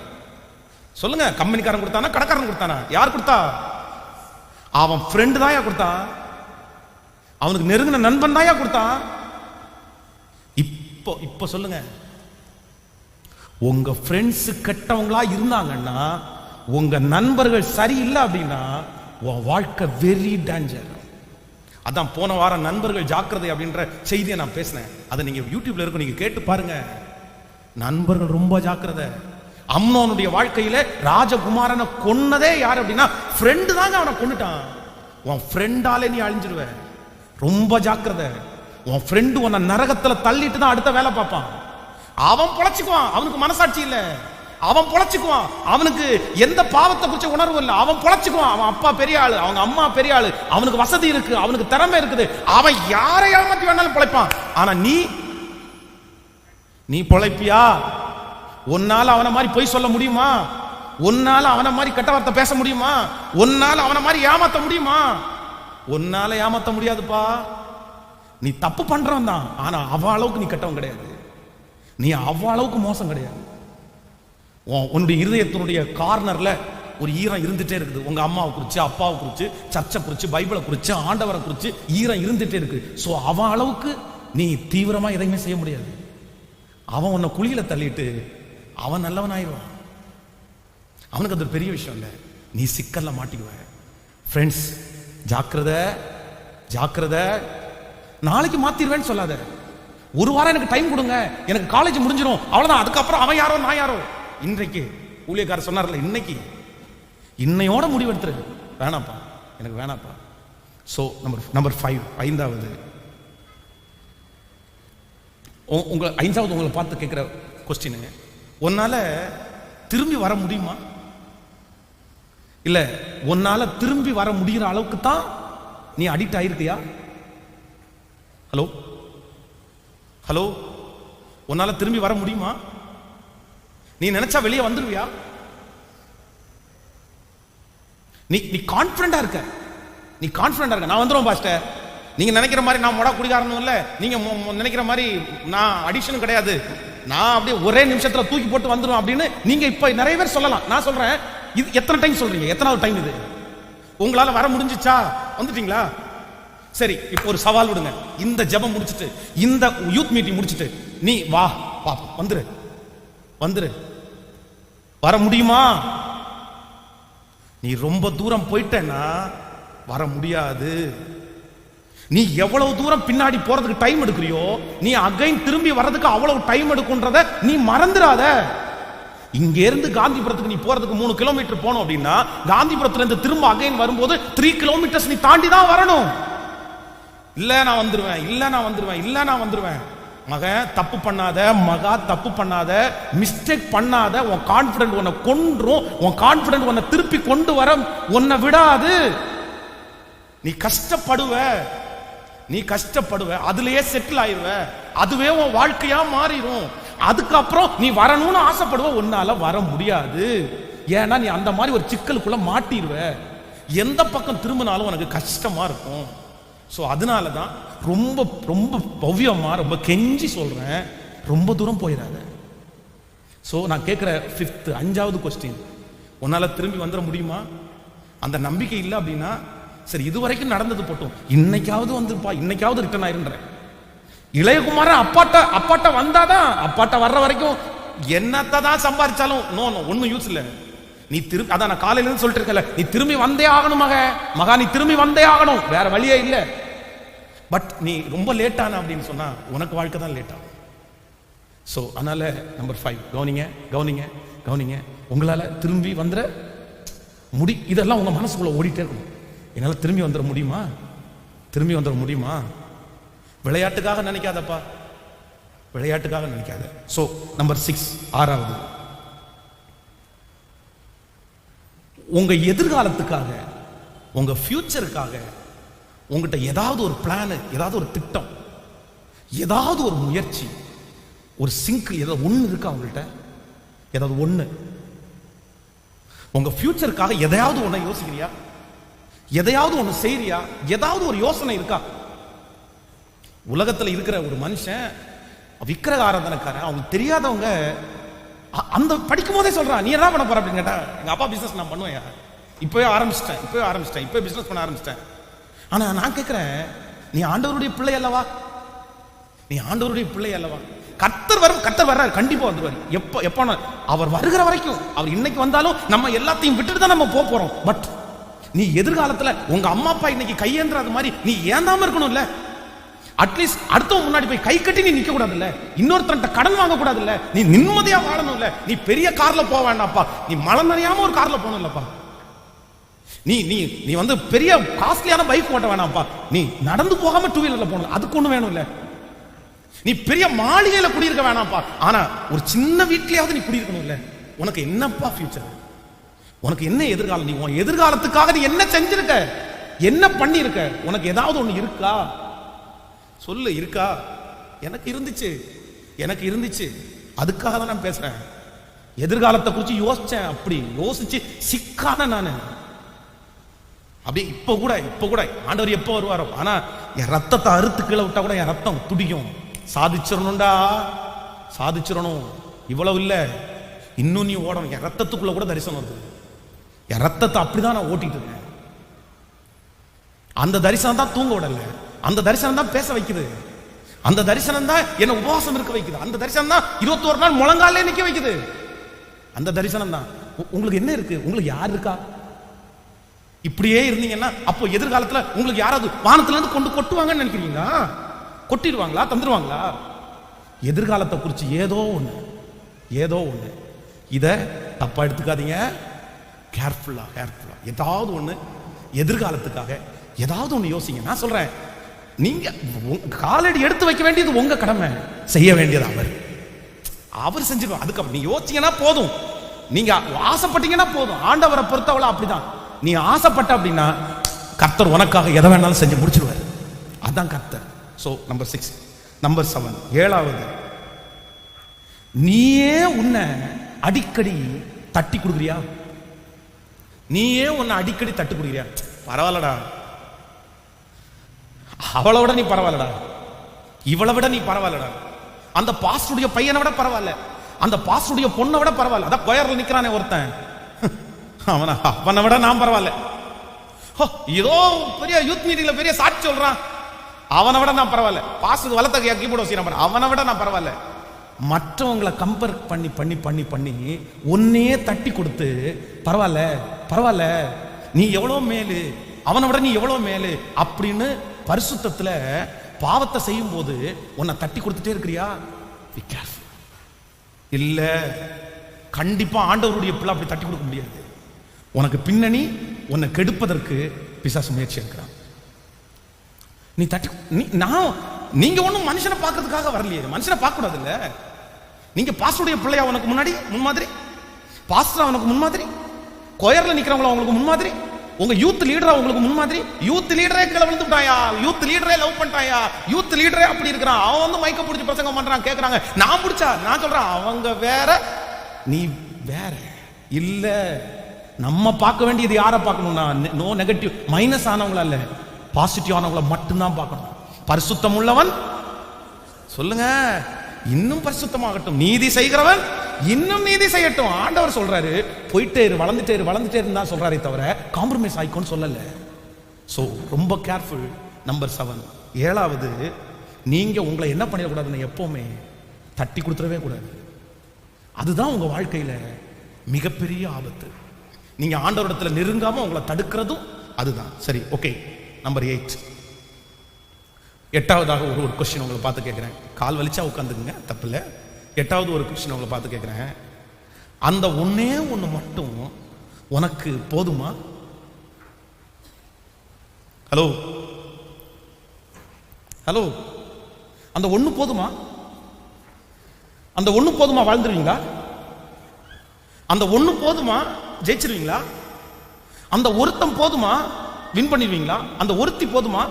Speaker 1: சொல்லுங்க, கம்பெனிக்காரன் கொடுத்தானா கடைக்காரன் கொடுத்தானா? யார் கொடுத்தா? அவன் ஃப்ரெண்டு தான் கொடுத்தான், அவனுக்கு நெருங்கின நண்பன் தான் கொடுத்தான். இப்போ சொல்லுங்க, உங்க ஃப்ரெண்ட்ஸ் கெட்டவங்களா இருந்தாங்கன்னா, உங்க நண்பர்கள் சரியில்லை அப்படின்னா, உன் வாழ்க்கை வெரி டேஞ்சர். அதான் போன வாரம் நண்பர்கள் ஜாக்கிரதை அப்படின்ற செய்தியை நான் பேசினேன். அதை நீங்க யூடியூப்ல இருக்கும், நீங்க கேட்டு பாருங்க. நண்பர்கள் ரொம்ப ஜாக்கிரதை. அம்னோனுடைய வாழ்க்கையில ராஜகுமாரனை கொன்னதே யார் அப்படின்னா ஃப்ரெண்டு தாங்க அவனை கொன்னுட்டான். உன் ஃப்ரெண்டாலே நீ அழிஞ்சிருவ, ரொம்ப ஜாக்கிரதை. உன் ஃப்ரெண்டு உன்னை நரகத்துல தள்ளிட்டு தான் அடுத்த வேலை பார்ப்பான். அவன் பொழைச்சுக்குவான், அவனுக்கு மனசாட்சி இல்ல, அவன் பொழைச்சுக்குவான், அவனுக்கு எந்த பாவத்தை குறிச்ச உணர்வு இல்லை, அவன் பொழைச்சுக்குவான். அவன் அப்பா பெரிய ஆளு, அவங்க அம்மா பெரிய ஆளு, அவனுக்கு வசதி இருக்கு, அவனுக்கு திறமை இருக்குது, அவன் யாரை ஏமாத்தி வேணாலும் பொழைப்பான். ஆனா நீ பொழைப்பியா? உன்னால அவனை மாதிரி பொய் சொல்ல முடியுமா? உன்னால அவனை மாதிரி கெட்ட வார்த்தை பேச முடியுமா? உன்னால அவனை மாதிரி ஏமாத்த முடியுமா? உன்னால ஏமாத்த முடியாதுப்பா. நீ தப்பு பண்றவன் தான், ஆனா அவ அளவுக்கு நீ கெட்டவன் கிடையாது, நீ அவ அளவுக்கு மோசம் கிடையாது. உன்னுடைய இருதயத்தினுடைய கார்னர்ல ஒரு ஈரம் இருந்துட்டே இருக்குது. உங்க அம்மாவை குறிச்சு, அப்பாவை குறிச்சு, சர்ச்சை குறிச்சு, பைபிளை குறிச்சு, ஆண்டவரை குறிச்சு ஈரம் இருந்துட்டே இருக்கு. சோ அவன் அளவுக்கு நீ தீவிரமா எதையுமே செய்ய முடியாது. அவன் உன்னை குழியில தள்ளிட்டு அவன் நல்லவன் ஆயிடுவான். அவனுக்கு அது பெரிய விஷயம் இல்லை, நீ சிக்கல்ல மாட்டிக்குவ. ஃப்ரெண்ட்ஸ், ஜாக்கிரதை ஜாக்கிரதை. நாளைக்கு மாத்திடுவேன்னு சொல்லாத. ஒரு வாரம் எனக்கு டைம் கொடுங்க, எனக்கு காலேஜ் முடிஞ்சிடும், அவ்வளவுதான், அதுக்கப்புறம் அவன் யாரோ நான் யாரோ. இன்றைக்கு ஊழியக்காரர் சொன்னார்ல, இன்னைக்கு இன்னையோட முடிவெடுத்துரு. வேணாப்பா, எனக்கு வேணாப்பா. ஸோ நம்பர் 5, 5வது, உங்களை பார்த்து கேட்குற கொஸ்டின், உன்னால திரும்பி வர முடியுமா? இல்ல உன்னால திரும்பி வர முடிகிற அளவுக்கு தான் நீ அடிக்ட் ஆயிருக்கியா? ஹலோ ஹலோ, உன்னால திரும்பி வர முடியுமா? நீ நினைச்சா வெளியே வந்துருவியா? நீ கான்பிடண்டா இருக்க, நீ கான்பிடண்டா இருக்க, நான் வந்துருவோம் பாஸ்டர். நீங்க நினைக்கிற மாதிரி நான் மொடா குடிகாரனும் இல்ல, நீங்க நினைக்கிற மாதிரி நான் அடிக்ஷனும் கிடையாது, நான் அப்படியே ஒரே நிமிஷத்துல தூக்கி போட்டு வந்துடும் அப்படின்னு நீங்க இப்ப நிறைய பேர் சொல்லலாம். நான் சொல்றேன், இது எத்தனை டைம் சொல்றீங்க? எத்தனாவது டைம் இது? உங்களால வர முடிஞ்சிச்சா? வந்துட்டீங்களா? சரி, இப்போ ஒரு சவால் விடுங்க. இந்த ஜெபம் முடிச்சிட்டு, இந்த யூத் மீட்டிங் முடிச்சிட்டு நீ வா பாப்போம், வந்துரு வந்துரு. வர முடியுமா? நீ ரொம்ப தூரம் போயிட்டேன்னா வர முடியாது. நீ எவ்வளவு தூரம் பின்னாடி போறதுக்கு டைம் எடுக்கிறியோ, நீ அகைன் திரும்பி வர்றதுக்கு அவ்வளவு டைம் எடுக்கும்ன்றத நீ மறந்துடாத. இங்க இருந்து காந்திபுரத்துக்கு நீ போறதுக்கு 3 கிலோமீட்டர் போனோம் அப்படின்னா, காந்திபுரத்துல இருந்து திரும்ப அகைன் வரும்போது 3 கிலோமீட்டர்ஸ் நீ தாண்டி தான் வரணும். இல்ல நான் வந்துருவேன், இல்ல நான் வந்துருவேன், இல்ல நான் வந்துருவேன். மகன் தப்பு பண்ணாத, மகா தப்பு பண்ணாத, மிஸ்டேக் பண்ணாத. உன் கான்பிடன்ட் உன்னை கொன்றும், உன் கான்பிடன்ட் உன்னை திருப்பி கொண்டு வர உன்னை விடாது. நீ கஷ்டப்படுவ, அதுலயே செட்டில் ஆயிருவ, அதுவே உன் வாழ்க்கையா மாறிடும். அதுக்கப்புறம் நீ வரணும்னு ஆசைப்படுவ, உன்னால வர முடியாது. ஏன்னா நீ அந்த மாதிரி ஒரு சிக்கலுக்குள்ள மாட்டிடுவ. எந்த பக்கம் திரும்பினாலும் உனக்கு கஷ்டமா இருக்கும். ஸோ அதனால தான் ரொம்ப ரொம்ப பவ்யமா, ரொம்ப கெஞ்சி சொல்றேன், ரொம்ப தூரம் போயிடாத. ஸோ நான் கேட்குற 5வது கொஸ்டின், உன்னால திரும்பி வந்துட முடியுமா? அந்த நம்பிக்கை இல்லை அப்படின்னா சரி, இதுவரைக்கும் நடந்தது போட்டும், இன்னைக்காவது வந்துருப்பா, இன்னைக்காவது ரிட்டர்ன் ஆயிருன்றேன். இளையகுமாரன் அப்பாட்ட வந்தாதான், அப்பாட்ட வர்ற வரைக்கும் என்னத்தை தான் சம்பாதிச்சாலும் ஒன்னும் யூஸ் இல்லை. நீ திரும்பி, அதான் நான் காலையில இருந்து சொல்லிட்டு இருக்கல, நீ திரும்பி வந்தே ஆகணும் மகா, நீ திரும்பி வந்தே ஆகணும், வேற வழியே இல்லை. பட் நீ ரொம்ப லேட்டான அப்படின்னு சொன்னா உனக்கு வாழ்க்கை தான் லேட் ஆகும். ஸோ அதனால நம்பர் 5, கவனிங்க. உங்களால திரும்பி வந்துட இதெல்லாம் உங்க மனசுக்குள்ள ஓடிட்டே இருக்கும். என்னால திரும்பி வந்துட முடியுமா? விளையாட்டுக்காக நினைக்காதப்பா, விளையாட்டுக்காக நினைக்காத. ஸோ நம்பர் 6, 6வது, உங்க எதிர்காலத்துக்காக, உங்க ஃபியூச்சருக்காக உங்ககிட்ட ஏதாவது ஒரு பிளான், ஏதாவது ஒரு திட்டம், ஏதாவது ஒரு முயற்சி, ஒரு சிங்க் ஏதாவது ஒண்ணு இருக்கா உங்கள்கிட்ட? ஏதாவது ஒண்ணு உங்க ஃபியூச்சருக்காக எதையாவது ஒண்ணு யோசிக்கிறியா? எதையாவது ஒண்ணு செய்யறியா? ஏதாவது ஒரு யோசனை இருக்கா? உலகத்துல இருக்கிற ஒரு மனுஷன் விக்கிரக ஆராதனைக்காரன், அவங்க தெரியாதவங்க அந்த படிக்கும் போதே சொல்றான், நீ என்ன பண்ண போற அப்படின்னு கேட்டா, எங்க அப்பா பிசினஸ் நான் பண்ணுவேன், இப்பவே ஆரம்பிச்சிட்டேன், பிசினஸ் பண்ண ஆரம்பிச்சிட்டேன். ஆனா நான் கேட்கிறேன், நீ ஆண்டவருடைய பிள்ளை அல்லவா? கர்த்தர் வர்றாரு, கண்டிப்பா வந்துருவாரு. எப்ப அவர் வருகிற வரைக்கும், அவர் இன்னைக்கு வந்தாலும் நம்ம எல்லாத்தையும் விட்டுட்டு தான் நம்ம போறோம். பட் நீ எதிர்காலத்துல உங்க அம்மா அப்பா இன்னைக்கு கையேந்திராத மாதிரி நீ ஏந்தாம இருக்கணும்ல. அட்லீஸ்ட் அடுத்தவங்க முன்னாடி போய் கை கட்டி நீ நிக்க கூடாது இல்ல, இன்னொருத்தன்ட்ட கடன் வாங்க கூடாது இல்ல, நீ நிம்மதியா வாழணும் இல்ல. நீ பெரிய கார்ல போக வேண்டாம்ப்பா, நீ மழை நனையாம ஒரு கார்ல போகணும் இல்லப்பா. நீ நீ நீ வந்து பெரிய காஸ்ட்லியான பைக் ஓட்ட வேணாம்ப்பா, நீ நடந்து போகாம 2 வீலர்ல போகணும், அதுக்கு ஒண்ணு வேணும் இல்ல. நீ பெரிய மாளிகையில குடியிருக்க வேணாம்ப்பா, ஆனா ஒரு சின்ன வீட்லயாவது நீ குடியிருக்கணும் இல்ல. உனக்கு என்னப்பா ஃபியூச்சர்? உனக்கு என்ன எதிர்காலம்? நீ உன் எதிர்காலத்துக்காக நீ என்ன செஞ்சிருக்க, என்ன பண்ணி இருக்க? உனக்கு ஏதாவது ஒண்ணு இருக்கா? சொல்லு, இருக்கா? எனக்கு இருந்துச்சு, அதுக்காக தான் நான் பேசுறேன். எதிர்காலத்தை குறித்து யோசிச்சேன், அப்படி யோசிச்சு சிக்கான நானு. அப்படி இப்ப கூட ஆண்டவர் எப்போ வருவாரோ, ஆனா என் ரத்தத்தை அறுத்து கீழே விட்டா கூட என் ரத்தம் துடிக்கும். சாதிச்சிடணும், இவ்வளவு இல்ல, இன்னும் நீ ஓடணும். என் ரத்தத்துக்குள்ள கூட தரிசனம் வருது. என் ரத்தத்தை அப்படிதான் நான் ஓட்டிட்டு இருக்கேன். அந்த தரிசனம் தான் தூங்க விடல, அந்த தரிசனம் தான் பேச வைக்குது, அந்த தரிசனம் தான் என்ன உபவாசம் இருக்க வைக்குது, அந்த தரிசனம் தான் 21 நாள் முழங்காலே நிக்க வைக்குது. அந்த தரிசனம் தான். உங்களுக்கு என்ன இருக்கு? உங்களுக்கு யார் இருக்கா? இப்படியே இருந்தீங்கன்னா அப்போ எதிர்காலத்துல உங்களுக்கு யாராவது வானத்துல இருந்து கொண்டு கொட்டுவாங்கன்னு நினைக்கிறீங்களா? கொட்டிடுவாங்களா? தந்துருவாங்களா? எதிர்காலத்தை குறித்து ஏதோ ஒண்ணு இத தப்பா எடுத்துக்காதீங்க. கேர்ஃபுல்லா ஏதாவது ஒண்ணு எதிர்காலத்துக்காக ஏதாவது ஒண்ணு யோசிங்க. நான் சொல்றேன், நீங்க காலடி எடுத்து வைக்க வேண்டியது உங்க கடமை, செய்ய வேண்டியது அவர் செஞ்சிருவார். அதுக்கப்புறம் நீ யோசிச்சீங்கன்னா போதும், நீங்க ஆசைப்பட்டீங்கன்னா போதும். ஆண்டவரை பொறுத்தவரை அப்படிதான். நீ ஆசைப்பட்ட அப்படின்னா கர்த்தர் உனக்காக எதை வேணாலும் செஞ்சு முடிச்சிருவார். அதான் கர்த்தர். So number 6. நம்பர் 7, 7வது, நீயே உன்னை அடிக்கடி தட்டி கொடுக்குறியா? பரவாயில்லடா, அவளை விட நீ பரவாயில்லடா, இவளை விட நீ பரவாயில்லடா, அந்த பாஸ்டருடைய பையனை விட பரவாயில்ல, அந்த பாஸ்டருடைய பொண்ணை விட பரவாயில்ல, அதான் கொயர்ல நிக்கிறானே ஒருத்தன், அவனை விட நான் பரவாயில்ல. ஏதோ பெரிய யூத் மீட்டிங்ல பெரிய சாட்சி சொல்றான், அவனை விட நான் பரவாயில்ல. பாஸ்டர் வலத்த கீபோர்டு வச்சிருக்கான், அவனை விட நான் பரவாயில்ல. மற்றவங்களை கம்பேர் பண்ணி பண்ணி பண்ணி பண்ணி ஒன்னே தட்டி கொடுத்து பரவாயில்ல நீ எவ்வளவு மேலு, அவனை விட நீ எவ்வளவு மேலு அப்படின்னு பரிசுத்தத்துல பாவத்தை செய்யும் போது உன்னை தட்டி கொடுத்துட்டே இருக்கிறியா? இல்ல, கண்டிப்பா ஆண்டவருடைய பிள்ளை அப்படி தட்டி கொடுக்க முடியாது. உனக்கு பின்னணி உன்னை கெடுப்பதற்கு பிசாசு முயற்சி இருக்கிறான். நீ தட்டி நான் நீங்க ஒண்ணும் மனுஷனை பார்க்கறதுக்காக வரலையே, மனுஷனை பார்க்க கூடாது இல்ல. நீங்க பாஸ்டருடைய பிள்ளையா உனக்கு முன்னாடி முன்மாதிரி, பாஸ்டர் அவனுக்கு முன்மாதிரி, கொயர்ல நிக்கிறவங்கள அவங்களுக்கு முன்மாதிரி, உங்க யூத் லீடரா உங்களுக்கு முன்மாதிரி. யூத் லீடரே கீழே விழுந்துட்டாயா, யூத் லீடரே லவ் பண்ணிட்டாயா, யூத் லீடரே அப்படி இருக்கிறான், அவன் வந்து மைக்க பிடிச்சி பிரசங்கம் பண்றான், கேக்குறாங்க நான் பிடிச்சா, நான் சொல்றேன் அவங்க வேற நீ வேற இல்ல. நம்ம பார்க்க வேண்டியது யாரை பார்க்கணும்னா, நோ நெகட்டிவ் மைனஸ் ஆனவங்கள இல்ல, பாசிட்டிவ் ஆனவங்கள மட்டும்தான் பார்க்கணும். பரிசுத்தம் உள்ளவன் சொல்லுங்க இன்னும் பரிசுத்தமாகட்டும், நீதி செய்கிறவன் இன்னும் நீதி செய்யட்டும். ஆண்டவர் சொல்றாரு போயிட்டே இரு, வளர்ந்துட்டே இரு, வளர்ந்துட்டே இருந்தா சொல்றாரே தவிர காம்ப்ரமைஸ் ஆயிக்கோன்னு சொல்லல. சோ ரொம்ப கேர்ஃபுல். நம்பர் 7, 7வது, நீங்க உங்களை என்ன பண்ணிடக்கூடாதுன்னு எப்பவுமே தட்டி கொடுத்துடவே கூடாது. அதுதான் உங்க வாழ்க்கையில மிகப்பெரிய ஆபத்து. நீங்க ஆண்டவரிடத்துல நெருங்காம உங்களை தடுக்கிறதும் அதுதான். சரி, ஓகே. நம்பர் 8, 8வதாக ஒரு கொஸ்டின் உங்களை பார்த்து கேட்கிறேன். கால் வலிச்சா உட்காந்துக்குங்க, தப்பில்லை. 8வது ஒரு கொஸ்டின் உங்களை பார்த்து கேட்கிறேன். அந்த ஒன்னே ஒண்ணு மட்டும் உனக்கு போதுமா? ஹலோ ஹலோ, அந்த ஒண்ணு போதுமா? அந்த ஒண்ணு போதுமா? வாழ்ந்துருவீங்களா? அந்த ஒண்ணு போதுமா? ஜெயிச்சிருவீங்களா? அந்த ஒருத்தம் போதுமா? வின் பண்ணிடுவீங்களா? அந்த ஒருத்தி போதுமா?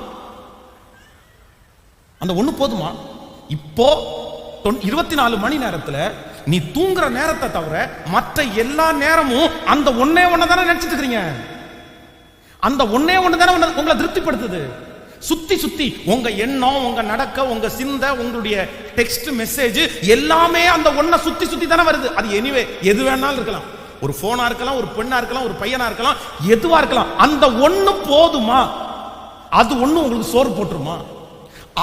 Speaker 1: அந்த ஒண்ணு போதுமா? இப்போ 24 மணி நேரத்துல நீ தூங்குற நேரத்தை தவிர மற்ற எல்லா நேரமும் அந்த ஒன்னே ஒண்ணு தானே நினைச்சிட்டு இருக்கீங்க. அந்த ஒன்னே ஒண்ணு தானே உங்களை திருப்திப்படுத்துது. சுத்தி சுத்தி உங்க எண்ணம், உங்க நடக்க, உங்க சிந்தை, உங்களுடைய டெக்ஸ்ட் மெசேஜ் எல்லாமே அந்த ஒன்ன சுத்தி சுத்தி தானே வருது. அது எனிவே எது வேணாலும் இருக்கலாம், ஒரு போனா இருக்கலாம், ஒரு பெண்ணா இருக்கலாம், ஒரு பையனா இருக்கலாம், எதுவா இருக்கலாம். அந்த ஒண்ணு போதுமா? அது ஒண்ணு உங்களுக்கு சோறு போட்டுருமா?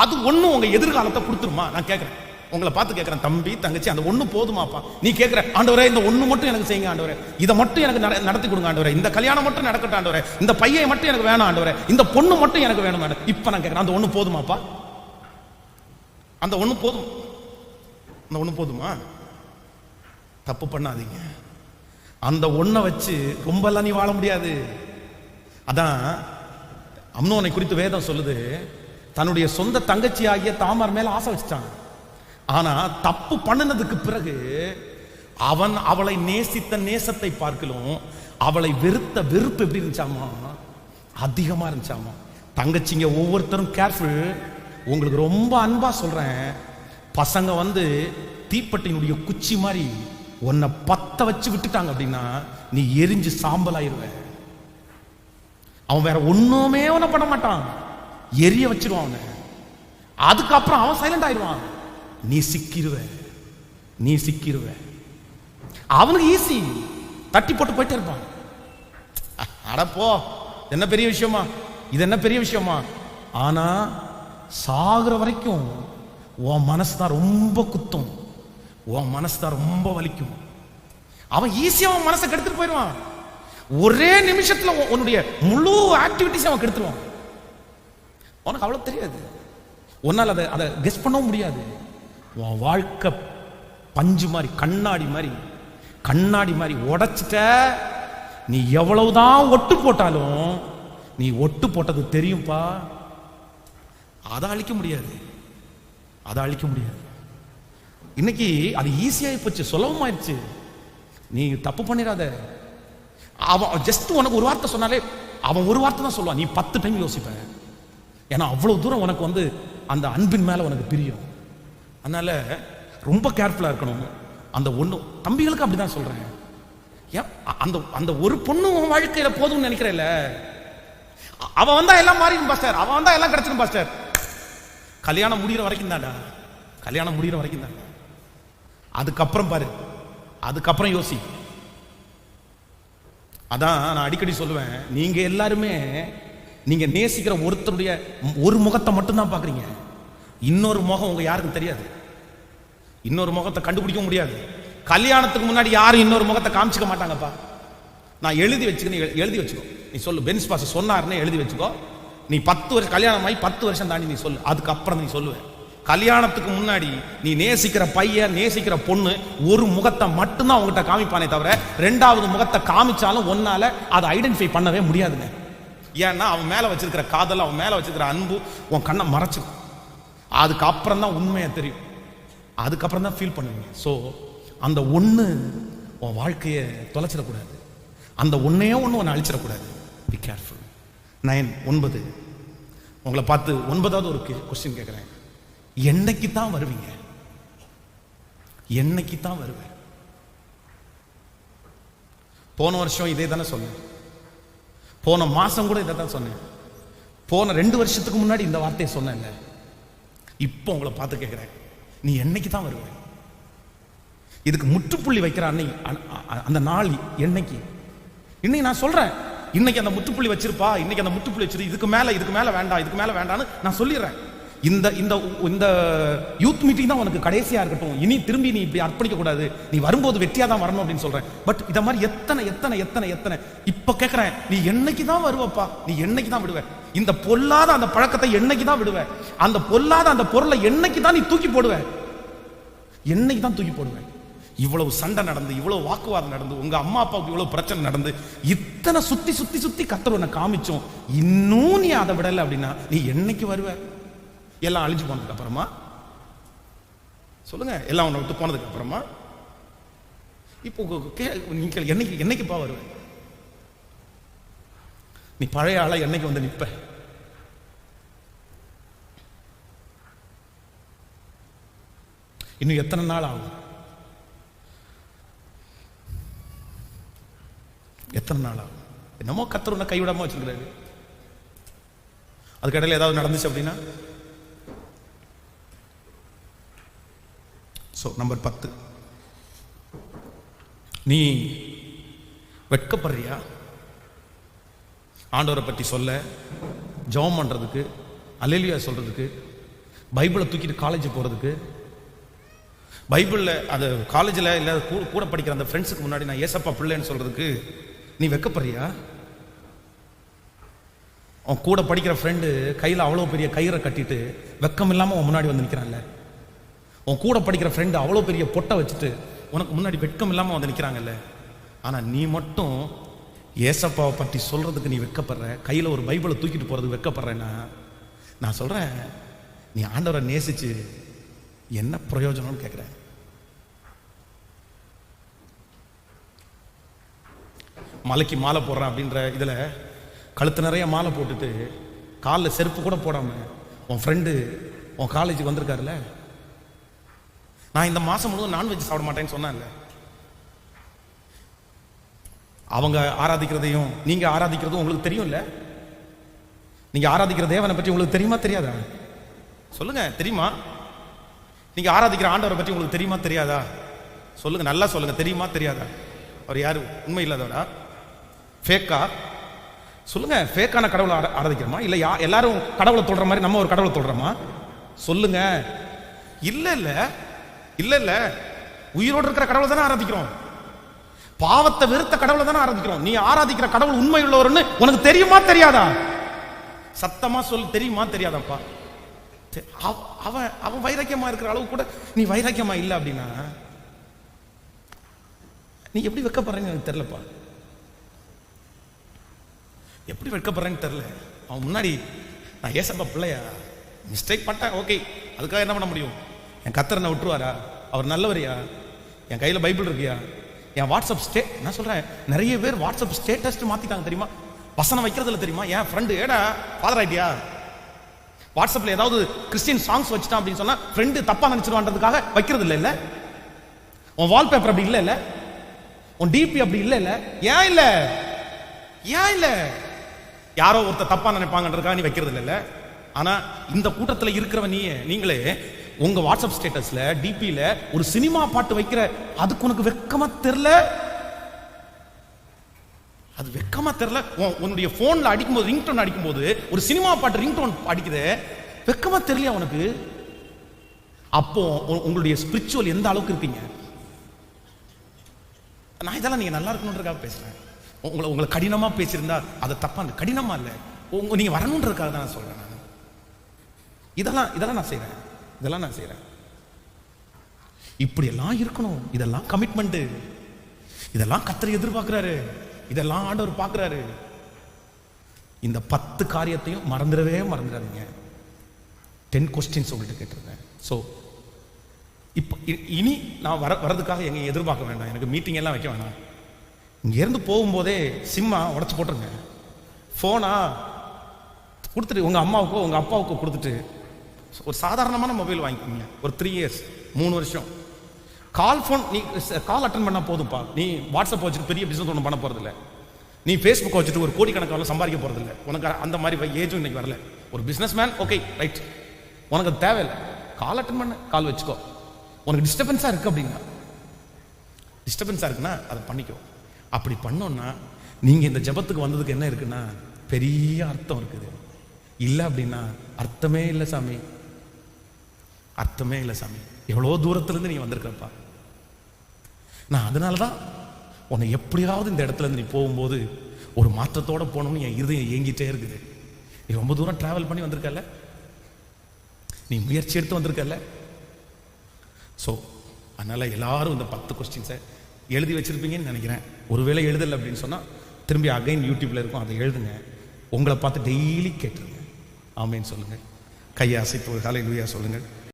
Speaker 1: அது ஒண்ணு உங்க எதிர்காலத்தை கொடுத்துருமா? நான் கேட்கிறேன், உங்களை பார்த்து கேட்கிறேன், தம்பி தங்கச்சி, அந்த ஒண்ணு போதுமாப்பா? நீ கேட்கிற, ஆண்டவரே இந்த ஒண்ணு மட்டும் எனக்கு செய்யுங்க ஆண்டவரே, இதை மட்டும் எனக்கு நடத்தி கொடுங்க ஆண்டவரே, இந்த கல்யாணம் மட்டும் நடக்கட்டும் ஆண்டவரே, இந்த பையன் மட்டும் எனக்கு வேணும் ஆண்டவரே, இந்த பொண்ணு மட்டும் எனக்கு வேணும் ஆண்டவரே. இப்ப நான் கேட்கிறேன், அந்த ஒண்ணு போதுமாப்பா? அந்த ஒண்ணு போதும்? அந்த ஒண்ணு போதுமா? தப்பு பண்ணாதீங்க. அந்த ஒண்ணை வச்சு ரொம்ப எல்லாம் நீ வாழ முடியாது. அதான் அம்னோனை குறித்து வேதம் சொல்லுது, தன்னுடைய சொந்த தங்கச்சி ஆகிய தாமார் மேல ஆசை வச்சுட்டான். ஆனா தப்பு பண்ணினதுக்கு பிறகு அவன் அவளை நேசித்த நேசத்தை பார்க்கலும் அவளை வெறுத்த வெறுப்பு எப்படி இருந்துச்சாமா? அதிகமா இருந்துச்சாமா. தங்கச்சிங்க ஒவ்வொருத்தரும் கேர்ஃபுல். உங்களுக்கு ரொம்ப அன்பா சொல்றேன், பசங்க வந்து தீப்பெட்டியினுடைய குச்சி மாதிரி உன்னை பத்த வச்சு விட்டுட்டாங்க அப்படின்னா நீ எரிஞ்சு சாம்பலாயிருவ. அவன் வேற ஒண்ணுமே உன்னை பண்ண மாட்டான், எரிய வச்சிருவான் அவனை. அதுக்கப்புறம் அவன் சைலண்ட் ஆயிடுவான், நீ சிக்கிருவ, நீ சிக்கிருவ. அவனுக்கு ஈஸி, தட்டி போட்டு போயிட்டே இருப்பான். அடப்போ, என்ன பெரிய விஷயமா, இது என்ன பெரிய விஷயமா? ஆனா சாகுற வரைக்கும் உன் மனசு தான் ரொம்ப குத்தும், உன் மனசு தான் ரொம்ப வலிக்கும். அவன் ஈஸியா அவன் மனசை கெடுத்துட்டு போயிடுவான். ஒரே நிமிஷத்துல உன்னுடைய முழு ஆக்டிவிட்டிஸ் அவன் கெடுத்துருவான். உனக்கு அவ்வளவு தெரியாது, உன்னால் அதை கெஸ் பண்ணவும் முடியாது. உன் வாழ்க்கை பஞ்சு மாதிரி, கண்ணாடி மாதிரி, கண்ணாடி மாதிரி உடைச்சிட்ட. நீ எவ்வளவுதான் ஒட்டு போட்டாலும் நீ ஒட்டு போட்டது தெரியும்பா. அதை அழிக்க முடியாது, அதை அழிக்க முடியாது. இன்னைக்கு அது ஈஸியாகி போச்சு, சுலபமாயிடுச்சு. நீ தப்பு பண்ணிடாத. அவன் ஜஸ்ட் உனக்கு ஒரு வார்த்தை சொன்னாலே அவன் ஒரு வார்த்தை தான் சொல்லுவான், நீ 10 டைம் யோசிப்ப. ஏன்னா அவ்வளவு தூரம் உனக்கு வந்து அந்த அன்பின் மேல உனக்கு பிரியும். அதனால ரொம்ப கேர்ஃபுல்லா இருக்கணும். அந்த ஒண்ணு, தம்பிகளுக்கு அப்படிதான் சொல்றேன். அந்த அந்த ஒரு பொண்ணு உன் வாழ்க்கையில போதும்னு நினைக்கிறேன்ல, அவன் வந்தா எல்லாம் மாறிடும் பாஸ்டர், அவன் வந்தா எல்லாம் கிடைச்சிடும் பாஸ்டர். கல்யாணம் முடிகிற வரைக்கும் தான்டா, கல்யாணம் முடிகிற வரைக்கும் தான்டா. அதுக்கப்புறம் பாரு, அதுக்கப்புறம் யோசி. அதான் நான் அடிக்கடி சொல்லுவேன், நீங்க எல்லாருமே நீங்க நேசிக்கிற ஒருத்தருடைய ஒரு முகத்தை மட்டும்தான் பாக்குறீங்க. இன்னொரு முகம் உங்க யாருக்கும் தெரியாது, இன்னொரு முகத்தை கண்டுபிடிக்க முடியாது. கல்யாணத்துக்கு முன்னாடி யாரும் இன்னொரு முகத்தை காமிச்சிக்க மாட்டாங்கப்பா. நான் எழுதி வச்சுக்க, எழுதி வச்சுக்கோ. நீ சொல்லு, பென்ஸ் பாஸ் சொன்னாருன்னு எழுதி வச்சுக்கோ. நீ 10 வருஷம் கல்யாணம் ஆகி 10 வருஷம் தாண்டி நீ சொல்லு, அதுக்கப்புறம் நீ சொல்லுவேன். கல்யாணத்துக்கு முன்னாடி நீ நேசிக்கிற பையன், நேசிக்கிற பொண்ணு ஒரு முகத்தை மட்டும்தான் உங்ககிட்ட காமிப்பானே தவிர ரெண்டாவது முகத்தை காமிச்சாலும் ஒன்னால அதை ஐடென்டிஃபை பண்ணவே முடியாதுங்க. ஏன்னா அவன் மேல வச்சிருக்கிற காதல், அவன் மேல வச்சிருக்கிற அன்பு உன் கண்ணை மறைச்சிடும். அதுக்கப்புறம் தான் உண்மையை தெரியும், அதுக்கப்புறம் தான் ஃபீல் பண்ணுவீங்க. ஸோ அந்த ஒன்று உன் வாழ்க்கையை தொலைச்சிடக்கூடாது, அந்த ஒன்னே ஒன்று உன்னை அழிச்சிடக்கூடாது. Be careful. 9 உங்களை பார்த்து 9வது ஒரு கொஸ்டின் கேட்குறேன். என்னைக்கு தான் வருவீங்க? என்னைக்கு தான் வருவேன்? போன வருஷம் இதே தானே சொன்னேன், போன மாசம் கூட இதை தான் சொன்னேன், போன 2 வருஷத்துக்கு முன்னாடி இந்த வார்த்தையை சொன்னேன்ல. இப்போ உங்களை பார்த்து கேட்குறேன், நீ என்னைக்கு தான் வருவ? இதுக்கு முற்றுப்புள்ளி வைக்கிற அன்னைக்கு, அந்த நாள் என்னைக்கு? இன்னைக்கு நான் சொல்றேன், இன்னைக்கு அந்த முற்றுப்புள்ளி வச்சிருப்பா, இன்னைக்கு அந்த முற்றுப்புள்ளி வச்சிரு, இதுக்கு மேல வேண்டாம், இதுக்கு மேல வேண்டாம்னு நான் சொல்லிடுறேன். இந்த இந்த இந்த யூத் மீட்டிங் தான் உனக்கு கடைசியா இருக்கட்டும், இனி திரும்பி நீ இப்படி அர்ப்பணிக்க கூடாது, நீ வரும்போது வெற்றியா தான் வரணும் அப்படின்னு சொல்றேன். பட் இத மாதிரி எத்தனை எத்தனை எத்தனை எத்தனை இப்ப கேட்கிறேன், நீ என்னைக்கு தான் வருவப்பா? நீ என்னைக்கு தான் விடுவ? இந்த பொல்லாத அந்த பழக்கத்தை என்னைக்கு தான் விடுவ? அந்த பொல்லாத அந்த பொருளை என்னைக்கு தான் நீ தூக்கி போடுவ? என்னைக்கு தான் தூக்கி போடுவேன்? இவ்வளவு சண்டை நடந்து, இவ்வளவு வாக்குவாதம் நடந்து, உங்க அம்மா அப்பாவுக்கு இவ்வளவு பிரச்சனை நடந்து, இத்தனை சுத்தி சுத்தி சுத்தி கர்த்தர் உன்னை காமிச்சோம், இன்னும் நீ அதை விடல அப்படின்னா நீ என்னைக்கு வருவ? எல்லாம் அழிஞ்சு போனதுக்கு அப்புறமா சொல்லுங்க, எல்லாம் உன்னை விட்டு போனதுக்கு அப்புறமா இப்போ நீங்க என்னைக்குப்பா வருவ? நீ பழைய ஆளா என்னைக்கு வந்து நிப்ப? இன்னும் எத்தனை நாள் ஆகும்? எத்தனை நாள் ஆகும்? என்னமோ கர்த்தர் உன்னை கைவிடாம வச்சிருக்கிறாரு, அதுக்கடையில் ஏதாவது நடந்துச்சு அப்படின்னா. ஸோ நம்பர் 10, நீ வெட்கப்படுறியா? ஆண்டவரை பற்றி சொல்ல, ஜெபம் பண்றதுக்கு, அல்லேலூயா சொல்றதுக்கு, பைபிளை தூக்கிட்டு காலேஜ் போறதுக்கு, பைபிளில் அது காலேஜில் இல்லை கூட படிக்கிற அந்த ஃப்ரெண்ட்ஸுக்கு முன்னாடி நான் ஏசப்பா பிள்ளைன்னு சொல்றதுக்கு நீ வெட்கப்படுறியா? அவன் கூட படிக்கிற ஃப்ரெண்டு கையில் அவ்வளோ பெரிய கயிறை கட்டிட்டு வெக்கம் இல்லாமல் அவன் முன்னாடி வந்து நிற்கிறான்ல. உன் கூட படிக்கிற ஃப்ரெண்டு அவ்வளோ பெரிய பொட்டை வச்சுட்டு உனக்கு முன்னாடி வெட்கம் இல்லாமல் வந்து நிற்கிறாங்கல்ல. ஆனால் நீ மட்டும் ஏசப்பாவை பற்றி சொல்றதுக்கு நீ வெட்கப்படுற, கையில் ஒரு பைபிளை தூக்கிட்டு போறதுக்கு வெட்கப்படுறேன்னா நான் சொல்றேன், நீ ஆண்டவரை நேசிச்சு என்ன பிரயோஜனம்னு கேட்குறேன். மலைக்கு மாலை போடுறான் அப்படின்ற இதில் கழுத்து நிறைய மாலை போட்டுட்டு காலில் செருப்பு கூட போடாம உன் ஃப்ரெண்டு உன் காலேஜுக்கு வந்திருக்காருல்ல. நான் இந்த மாதம் முழுவதும் நான்வெஜ் சாப்பிட மாட்டேன்னு சொன்னேன்ல. அவங்க ஆராதிக்கிறதையும் நீங்க ஆராதிக்கிறதும் உங்களுக்கு தெரியும்ல. நீங்க ஆராதிக்கிற தேவனை பற்றி உங்களுக்கு தெரியுமா தெரியாதா? சொல்லுங்க, தெரியுமா? நீங்க ஆராதிக்கிற ஆண்டவரை பற்றி உங்களுக்கு தெரியுமா தெரியாதா? சொல்லுங்க, நல்லா சொல்லுங்க, தெரியுமா தெரியாதா? அவர் யாரு? உண்மை இல்லாதவரா? ஃபேக்கா? சொல்லுங்க, ஃபேக்கான கடவுளை ஆராதிக்கிறோமா? இல்ல எல்லாரும் கடவுளை தொடுற மாதிரி நம்ம ஒரு கடவுளை தொடுறோமா? சொல்லுங்க. இல்ல இல்ல இல்ல இல்ல, உயிரோடு இருக்கிற கடவுளை தானே ஆராதிக்கிறோம். பாவத்தை வெறுத்த கடவுளை தானே ஆராதிக்கிறோம். நீ ஆராதிக்கிற கடவுள் உண்மை உள்ளவர்னு உனக்கு தெரியுமா தெரியாதா? சத்தமா சொல்லு, தெரியுமா தெரியாதாப்பா? அவன் அவன் வைராக்கியமா இருக்கிற அளவு கூட நீ வைராக்கியமா இல்லை அப்படின்னா நீ எப்படி வெட்கப்படுறேன்னு எனக்கு தெரியலப்பா. எப்படி வெட்கப்படுறேன்னு தெரியல. அவன் முன்னாடி நான் ஏசப்பா பிள்ளையா, மிஸ்டேக் பண்ணிட்டேன், ஓகே, அதுக்காக என்ன பண்ண முடியும்? என் கர்த்தர் என்ன விட்டுருவாரா? அவர் நல்லவரியா? என் கையில் பைபிள் இருக்கியா? என் வாட்ஸ்அப் நான் சொல்றேன், நிறைய பேர் வாட்ஸ்அப் ஸ்டேட்டஸ் மாத்திட்டாங்க தெரியுமா? வசனம் வைக்கிறதுல தெரியுமா? என் ஃப்ரெண்டு ஏடா ஃபாதர் ஆயிட்டியா, வாட்ஸ்அப்ல ஏதாவது கிறிஸ்டியன் சாங்ஸ் வச்சுட்டான் அப்படின்னு சொன்னா ஃப்ரெண்டு தப்பா நினைச்சிருவான்றதுக்காக வைக்கிறது இல்ல. உன் வால்பேப்பர் அப்படி இல்ல, உன் டிபி அப்படி இல்ல. ஏன் இல்ல? ஏன் இல்ல? யாரோ ஒருத்தர் தப்பா நினைப்பாங்கன்றதுக்காக நீ வைக்கிறது இல்ல. ஆனா இந்த கூட்டத்தில் இருக்கிறவன் நீங்களே உங்க வாட்ஸ்அப் ஸ்டேட்டஸ்ல டிபில ஒரு சினிமா பாட்டு வைக்கிற, அதுக்கு உனக்கு வெக்கமா தெரியல? அது வெக்கமா தெரியல? உன்னுடைய போன்ல அடிக்கும்போது, ரிங்டோன் அடிக்கும்போது ஒரு சினிமா பாட்டு ரிங்டோன் அடிக்குது, வெக்கமா தெரியலையா உனக்கு? அப்போ உங்களுடைய ஸ்பிரிச்சுவல் எந்த அளவுக்கு இருப்பீங்க? நான் இதெல்லாம் நீங்க நல்லா இருக்கணுன்றதுக்காக பேசுறேன். உங்களை கடினமா பேசியிருந்தா அதை தப்பா, கடினமா இல்ல, நீங்க வரணுன்றதுக்காக தான் நான் சொல்றேன். நான் இதெல்லாம் நான் செய்றேன், இதெல்லாம் நான் செய்றேன். இப்படி எல்லாம் இருக்கணும். இதெல்லாம் கமிட்மெண்ட், இதெல்லாம் கர்த்தர் எதிர்பார்க்கிறாரு, இதெல்லாம் ஆண்டவர் பார்க்கிறாரு. இந்த 10 காரியத்தையும் மறந்துடவே மறந்துடாதீங்க. 10 கொஸ்டின்ஸ் உங்கள்கிட்ட கேட்டிருக்கேன். ஸோ இப்போ இனி நான் வரதுக்காக எங்கே எதிர்பார்க்க வேண்டாம், எனக்கு மீட்டிங் எல்லாம் வைக்க வேணாம். இங்கேருந்து போகும்போதே சிம்மா உடச்சி போட்டுருங்க, ஃபோனா கொடுத்துட்டு உங்கள் அம்மாவுக்கோ உங்கள் அப்பாவுக்கோ கொடுத்துட்டு ஒரு சாதாரணமான மொபைல் வாங்கிக்கோங்க. ஒரு 3 இயர்ஸ் 3 வருஷம் கால் ஃபோன் நீ கால் அட்டன் பண்ணால் போதும்ப்பா. நீ வாட்ஸ்அப் வச்சுட்டு பெரிய பிஸ்னஸ் ஒன்றும் பண்ண போகிறதில்ல, நீ ஃபேஸ்புக் வச்சுட்டு ஒரு கோடிக்கணக்கான சம்பாதிக்க போகிறதில்ல. உனக்கு அந்த மாதிரி ஏஜும் இன்னைக்கு வரல. ஒரு பிஸ்னஸ் மேன் ஓகே ரைட், உனக்கு அது தேவையில்லை. கால் அட்டன் பண்ண, கால் வச்சுக்கோ. உனக்கு டிஸ்டர்பன்ஸாக இருக்குது அப்படின்னா, டிஸ்டர்பன்ஸாக இருக்குன்னா அதை பண்ணிக்கோ. அப்படி பண்ணோன்னா நீங்கள் இந்த ஜபத்துக்கு வந்ததுக்கு என்ன இருக்குன்னா பெரிய அர்த்தம் இருக்குது. இல்லை அப்படின்னா அர்த்தமே இல்லை சாமி, அர்த்தமே இல்லை சாமி. எவ்வளோ தூரத்துலேருந்து நீ வந்திருக்கிறப்பா. நான் அதனால தான் உன்னை எப்படியாவது இந்த இடத்துல இருந்து நீ போகும்போது ஒரு மாற்றத்தோடு போகணும்னு என் இருதயம் ஏங்கிட்டே இருக்குது. நீ ரொம்ப தூரம் டிராவல் பண்ணி வந்திருக்கல, நீ முயற்சி எடுத்து வந்திருக்கல. ஸோ அதனால் எல்லாரும் இந்த 10 கொஸ்டின்ஸை எழுதி வச்சுருப்பீங்கன்னு நினைக்கிறேன். ஒருவேளை எழுதலை அப்படின்னு சொன்னால் திரும்பி அகைன் யூடியூப்பில் இருக்கும், அதை எழுதுங்க. உங்களை பார்த்து டெய்லி கேட்டுருங்க. ஆமேன்னு சொல்லுங்கள். கையை அசைத்து ஒரு ஹல்லேலூயா சொல்லுங்கள்.